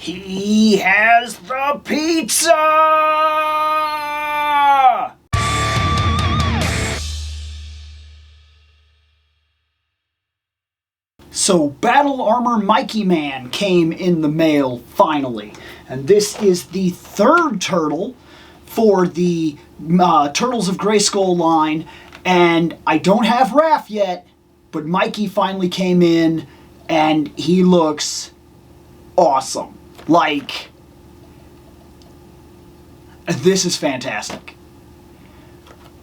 He has the pizza! So Battle Armor Mikey-Man came in the mail finally. And this is the third turtle for the Turtles of Grayskull line. And I don't have Raph yet, but Mikey finally came in and he looks awesome. Like, this is fantastic.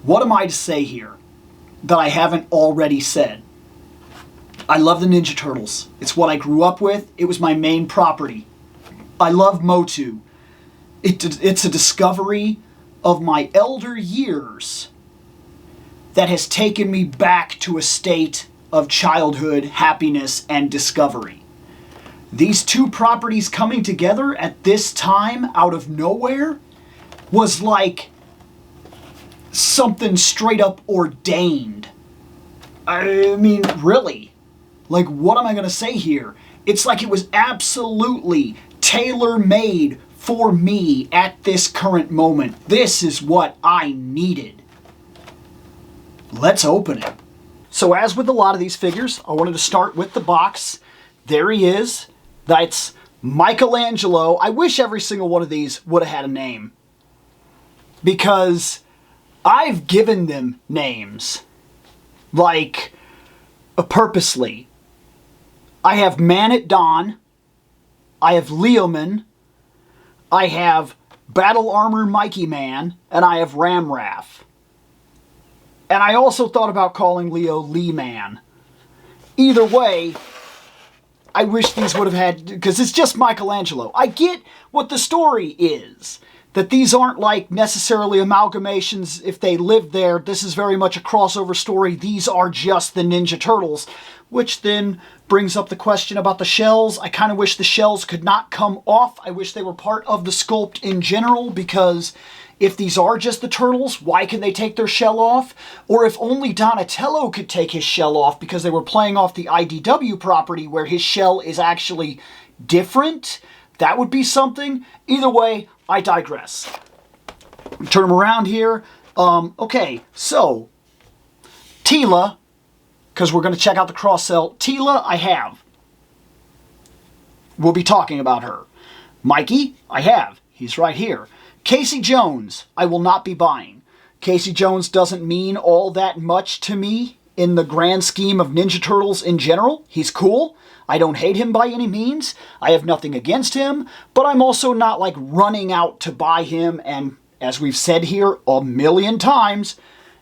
What am I to say here that I haven't already said? I love the Ninja Turtles. It's what I grew up with. It was my main property. I love MOTU. It's a discovery of my elder years that has taken me back to a state of childhood happiness and discovery. These two properties coming together at this time out of nowhere was like something straight up ordained. I mean, really. Like, what am I going to say here? It's like it was absolutely tailor-made for me at this current moment. This is what I needed. Let's open it. So as with a lot of these figures, I wanted to start with the box. There he is. That's Michelangelo. I wish every single one of these would have had a name, because I've given them names, like, purposely. I have Man at Dawn, I have Leoman, I have Battle Armor Mikey-Man, and I have Ramraff. And I also thought about calling Leo Lee-Man. Either way, I wish these would have had, because it's just Michelangelo. I get what the story is, that these aren't like necessarily amalgamations if they lived there. This is very much a crossover story. These are just the Ninja Turtles, which then brings up the question about the shells. I kind of wish the shells could not come off. I wish they were part of the sculpt in general, because if these are just the Turtles, why can they take their shell off? Or if only Donatello could take his shell off because they were playing off the IDW property where his shell is actually different, that would be something. Either way, I digress. Turn them around here. Okay, so Teela, because we're going to check out the cross-sell. Teela, I have. We'll be talking about her. Mikey, I have. He's right here. Casey Jones, I will not be buying. Casey Jones doesn't mean all that much to me in the grand scheme of Ninja Turtles in general. He's cool. I don't hate him by any means. I have nothing against him, but I'm also not like running out to buy him. And as we've said here a million times,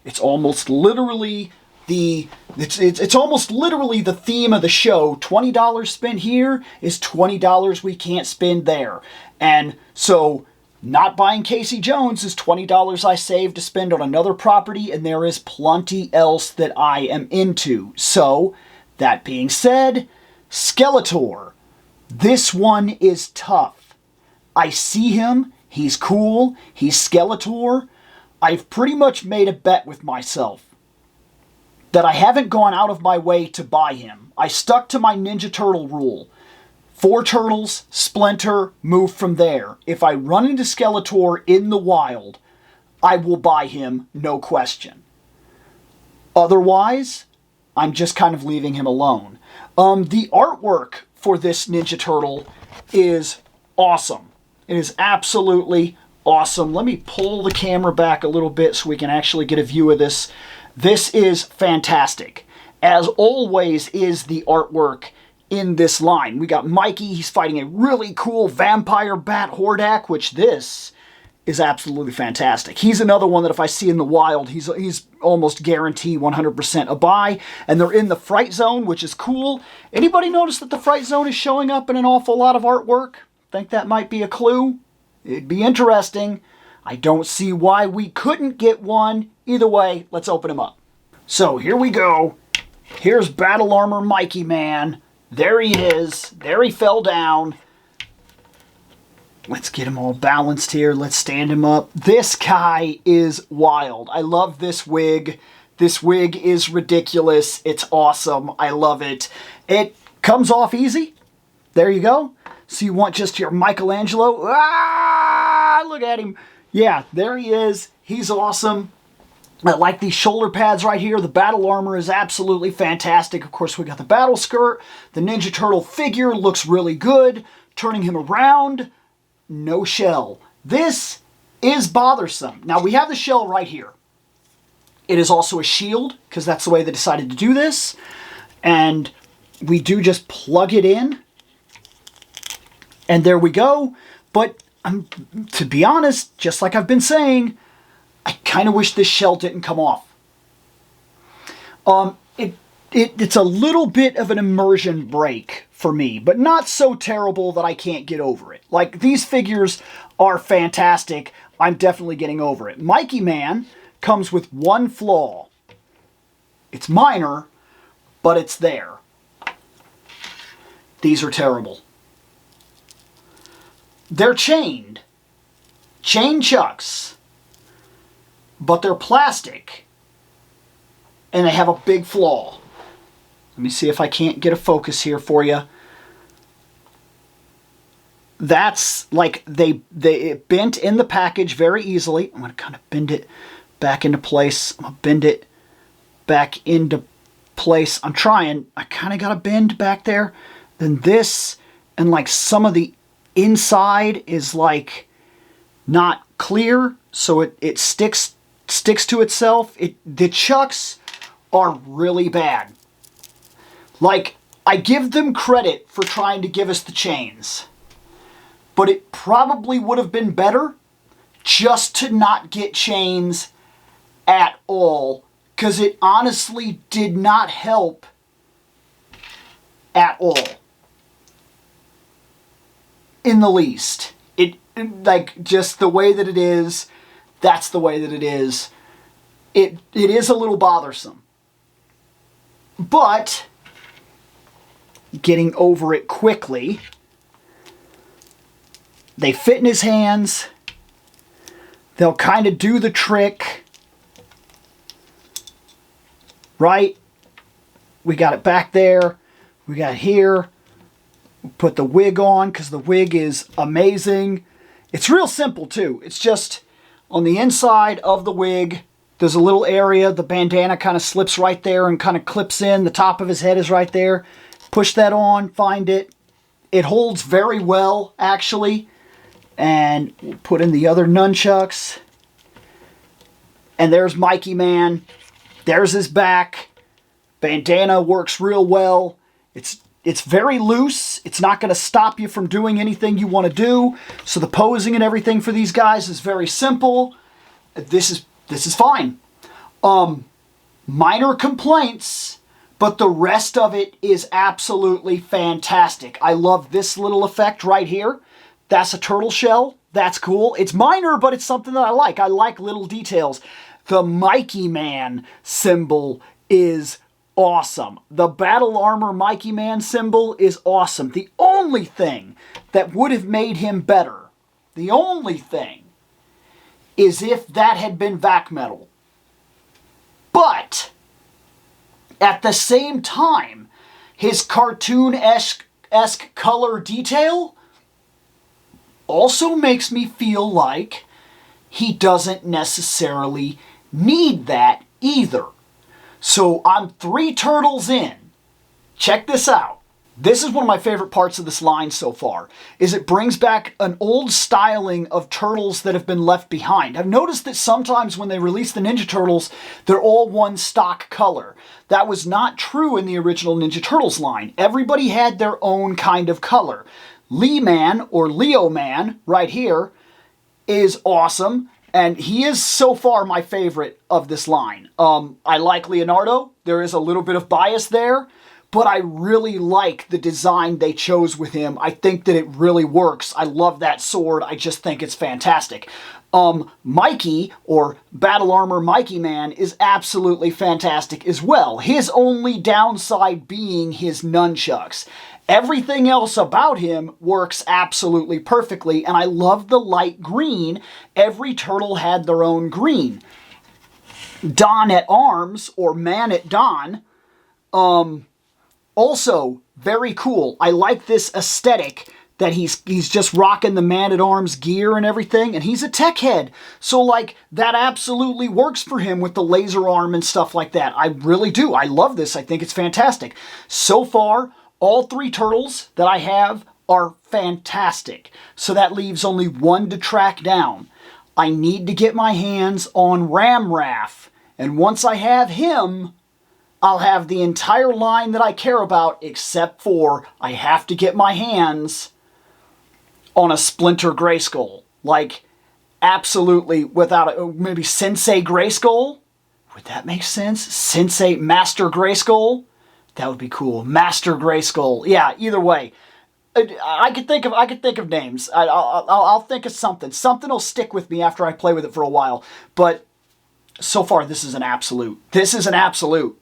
it's almost literally it's almost literally the theme of the show. $20 spent here is $20 we can't spend there. And so not buying Casey Jones is $20 I saved to spend on another property, and there is plenty else that I am into. So, that being said, Skeletor. This one is tough. I see him, he's cool, he's Skeletor. I've pretty much made a bet with myself that I haven't gone out of my way to buy him. I stuck to my Ninja Turtle rule. 4 turtles, splinter, move from there. If I run into Skeletor in the wild, I will buy him, no question. Otherwise, I'm just kind of leaving him alone. The artwork for this Ninja Turtle is awesome. It is absolutely awesome. Let me pull the camera back a little bit so we can actually get a view of this. This is fantastic. As always is the artwork in this line. We got Mikey, he's fighting a really cool vampire bat Hordak, which this is absolutely fantastic. He's another one that if I see in the wild, he's almost guaranteed 100% a buy. And they're in the Fright Zone, which is cool. Anybody notice that the Fright Zone is showing up in an awful lot of artwork? Think that might be a clue? It'd be interesting. I don't see why we couldn't get one. Either way, let's open him up. So here we go. Here's Battle Armor Mikey-Man. There he is. There he fell down. Let's get him all balanced here. Let's stand him up. This guy is wild. I love this wig. This wig is ridiculous. It's awesome. I love it. It comes off easy. There you go. So you want just your Michelangelo? Ah, look at him. Yeah, there he is. He's awesome. I like these shoulder pads right here. The battle armor is absolutely fantastic. Of course, we got the battle skirt. The Ninja Turtle figure looks really good. Turning him around, no shell. This is bothersome. Now, we have the shell right here. It is also a shield, because that's the way they decided to do this. And we do just plug it in. And there we go. But to be honest, just like I've been saying, I kind of wish this shell didn't come off. It's a little bit of an immersion break for me, but not so terrible that I can't get over it. Like, these figures are fantastic. I'm definitely getting over it. Mikey-Man comes with one flaw. It's minor, but it's there. These are terrible. They're chained. Chain chucks. But they're plastic. And they have a big flaw. Let me see if I can't get a focus here for you. That's like it bent in the package very easily. I'm going to kind of bend it back into place. I'm going to bend it back into place. I'm trying. I kind of got to bend back there. Then this and like some of the inside is like not clear, so it sticks to itself. The chucks are really bad. Like, I give them credit for trying to give us the chains, but it probably would have been better just to not get chains at all, because it honestly did not help at all. In the least. Like, just the way that it is, that's the way that it is. It is a little bothersome. But getting over it quickly. They fit in his hands. They'll kind of do the trick. Right? We got it back there. We got it here. Put the wig on because the wig is amazing. It's real simple too. It's just on the inside of the wig, there's a little area. The bandana kind of slips right there and kind of clips in. The top of his head is right there. Push that on, find it. It holds very well, actually. And we'll put in the other nunchucks. And there's Mikey-Man. There's his back. Bandana works real well. It's very loose. It's not going to stop you from doing anything you want to do. So the posing and everything for these guys is very simple. This is fine. Minor complaints, but the rest of it is absolutely fantastic. I love this little effect right here. That's a turtle shell. That's cool. It's minor, but it's something that I like. I like little details. The Mikey-Man symbol is awesome. The battle armor Mikey-Man symbol is awesome. The only thing that would have made him better, the only thing, is if that had been vac metal. But at the same time, his cartoon-esque color detail also makes me feel like he doesn't necessarily need that either. So I'm 3 turtles in. Check this out. This is one of my favorite parts of this line so far, is it brings back an old styling of turtles that have been left behind. I've noticed that sometimes when they release the Ninja Turtles, they're all one stock color. That was not true in the original Ninja Turtles line. Everybody had their own kind of color. Lee-Man, or Leo-Man, right here, is awesome. And he is so far my favorite of this line. I like Leonardo. There is a little bit of bias there. But I really like the design they chose with him. I think that it really works. I love that sword. I just think it's fantastic. Mikey, or Battle Armor Mikey-Man, is absolutely fantastic as well. His only downside being his nunchucks. Everything else about him works absolutely perfectly, and I love the light green. Every turtle had their own green. Don at Arms, or Man at Dawn, also very cool. I like this aesthetic that he's just rocking the Man-at-Arms gear and everything, and he's a tech head. So, like, that absolutely works for him with the laser arm and stuff like that. I really do. I love this. I think it's fantastic. So far, all 3 turtles that I have are fantastic. So that leaves only one to track down. I need to get my hands on Ramraff, and once I have him, I'll have the entire line that I care about, except for I have to get my hands on a Splinter Grayskull. Like, absolutely, without maybe Sensei Grayskull? Would that make sense? Sensei Master Grayskull? That would be cool. Master Grayskull. Yeah, either way. I could think of names. I'll think of something. Something will stick with me after I play with it for a while. But so far, this is an absolute. This is an absolute.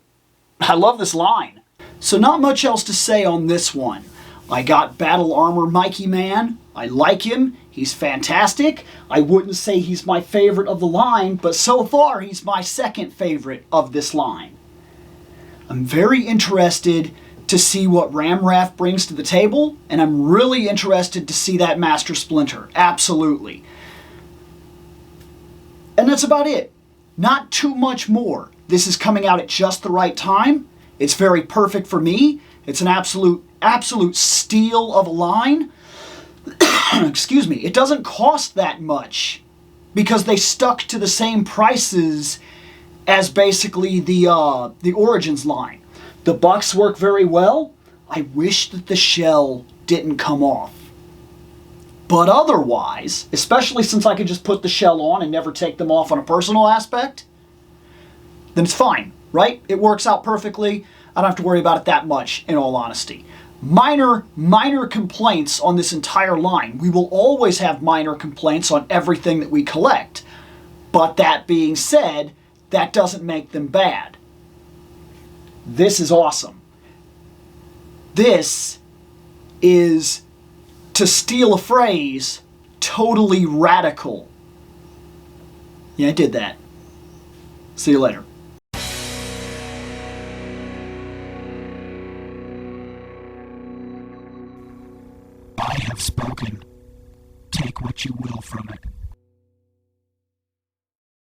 I love this line. So not much else to say on this one. I got Battle Armor Mikey-Man. I like him. He's fantastic. I wouldn't say he's my favorite of the line, but so far he's my second favorite of this line. I'm very interested to see what Ramraff brings to the table, and I'm really interested to see that Master Splinter. Absolutely. And that's about it. Not too much more. This is coming out at just the right time. It's very perfect for me. It's an absolute steal of a line. Excuse me. It doesn't cost that much because they stuck to the same prices as basically the Origins line. The bucks work very well. I wish that the shell didn't come off. But otherwise, especially since I could just put the shell on and never take them off on a personal aspect, then it's fine, right? It works out perfectly. I don't have to worry about it that much, in all honesty. Minor complaints on this entire line. We will always have minor complaints on everything that we collect. But that being said, that doesn't make them bad. This is awesome. This is, to steal a phrase, totally radical. Yeah, I did that. See you later. I have spoken. Take what you will from it.